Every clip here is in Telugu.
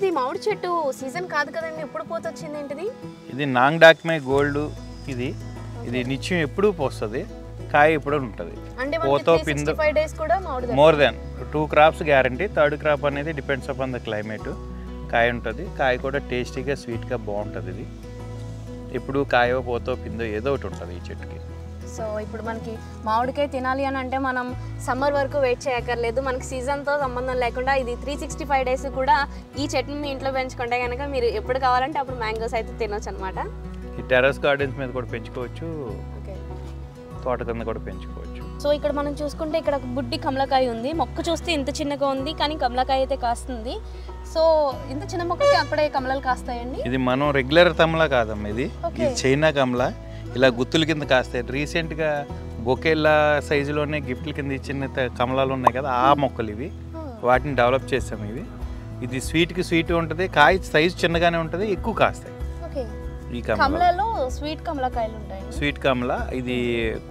ఇది మామిడి చెట్టు సీజన్ కాదు కదండి, ఎప్పుడు పూత వచ్చింది ఏంటిది? ఇది నాంగ్ డాక్మే గోల్డ్. ఇది నిత్యం ఎప్పుడూ పోస్తుంది, కాయ ఎప్పుడు ఉంటుంది. అంటే మనకి 365 డేస్ కూడా మామిడి more than 2 crops guarantee. Third crop అనేది డిపెండ్స్ అపాన్ ద క్లైమేట్. కాయ ఉంటుంది, కాయ కూడా టేస్టీగా స్వీట్గా బాగుంటుంది. ఇది ఎప్పుడు కాయో పోతో పిందో ఏదో ఒకటి ఉంటుంది ఈ చెట్టుకి. సో ఇప్పుడు మనకి మామిడికాయ తినాలి అని అంటే మనం సమ్మర్ వరకు వెయిట్ చేయక్కర్లేదు. మనకి సీజన్తో సంబంధం లేకుండా ఇది 365 డేస్ కూడా ఈ చెట్టుని మీ ఇంట్లో పెంచుకుంటే కనుక మీరు ఎప్పుడు కావాలంటే అప్పుడు మ్యాంగోస్ అయితే తినొచ్చు అనమాట. ఈ టెర్రస్ గార్డెన్స్ మీద కూడా పెంచుకోవచ్చు, తోట కింద కూడా పెంచుకోవచ్చు. సో ఇక్కడ మనం చూసుకుంటే ఇక్కడ ఒక బుడ్డి కమలకాయ ఉంది. మొక్క చూస్తే ఇంత చిన్నగా ఉంది కానీ కమలకాయ అయితే కాస్తుంది. సో ఇంత చిన్న మొక్కకి అప్పుడే కమలాలు కాస్తాయండి? ఇది మనం రెగ్యులర్ కమలా కాదమ్మా, ఇది చైనా కమలా. ఇలా గుత్తుల కింద కాస్తాయి. రీసెంట్గా బొకేళ్ళ సైజులోనే గిఫ్ట్ల కింద ఇచ్చిన కమలాలు ఉన్నాయి కదా, ఆ మొక్కలు ఇవి. వాటిని డెవలప్ చేస్తాము. ఇది స్వీట్కి స్వీట్ ఉంటుంది, కాయ సైజు చిన్నగానే ఉంటుంది, ఎక్కువ కాస్తాయి. ఈ కమలలో స్వీట్ కమలకాయలు ఉంటాయి. స్వీట్ కమల ఇది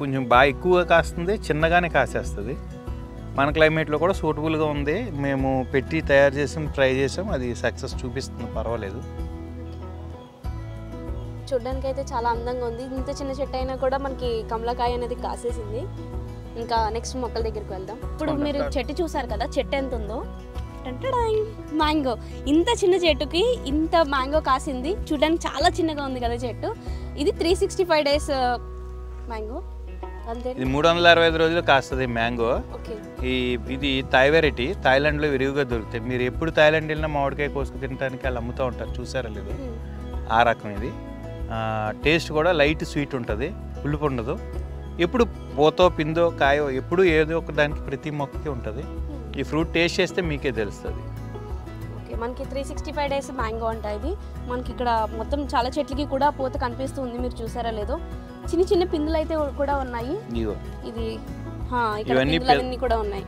కొంచెం బాగా ఎక్కువగా కాస్తుంది, చిన్నగానే కాసేస్తుంది. మన క్లైమేట్లో కూడా సూటబుల్గా ఉంది. మేము పెట్టి తయారు చేసాం, ట్రై చేసాం, అది సక్సెస్ చూపిస్తుంది, పర్వాలేదు. చూడ్డానికి అయితే చాలా అందంగా ఉంది. ఇంత చిన్న చెట్టు అయినా కూడా మనకి కమలకాయ అనేది కాసేసింది. ఇంకా నెక్స్ట్ మొక్కల దగ్గరికి వెళ్దాం. ఇప్పుడు మీరు చెట్టు చూసారు కదా, చెట్టు ఎంత ఉందో. మ్యాంగో, ఇంత చిన్న చెట్టుకి ఇంత మ్యాంగో కాసింది. చూడడానికి చాలా చిన్నగా ఉంది కదా చెట్టు. ఇది 365 డేస్ మ్యాంగో. అంతే, ఇది 365 రోజులు కాస్తుంది మ్యాంగో. ఇది థాయ్ వెరైటీ, థాయిలాండ్లో విరివిగా దొరుకుతాయి. మీరు ఎప్పుడు థాయిలాండ్ వెళ్ళినా మామిడికాయ కోసుకు తినడానికి వాళ్ళు అమ్ముతూ ఉంటారు, చూసారా లేదు? ఆ రకం ఇది. టేస్ట్ కూడా లైట్ స్వీట్ ఉంటుంది, పులుపు ఉండదు. ఎప్పుడు పోతో పిందో కాయో ఎప్పుడు ఏదో ఒక దానికి ప్రతి మొక్కకి ఉంటుంది. ఈ ఫ్రూట్ టేస్ట్ చేస్తే మీకే తెలుస్తుంది. ఓకే, మనకి 365 డేస్ మ్యాంగో అంట ఇది. మనకి ఇక్కడ మొత్తం చాలా చెట్లకి కూడా పూత కనిపిస్తుంది, మీరు చూసారా లేదో. చిన్న చిన్న పిందులు అయితే కూడా ఉన్నాయి. ఇది ఇక్కడ పిందులన్నీ కూడా ఉన్నాయి.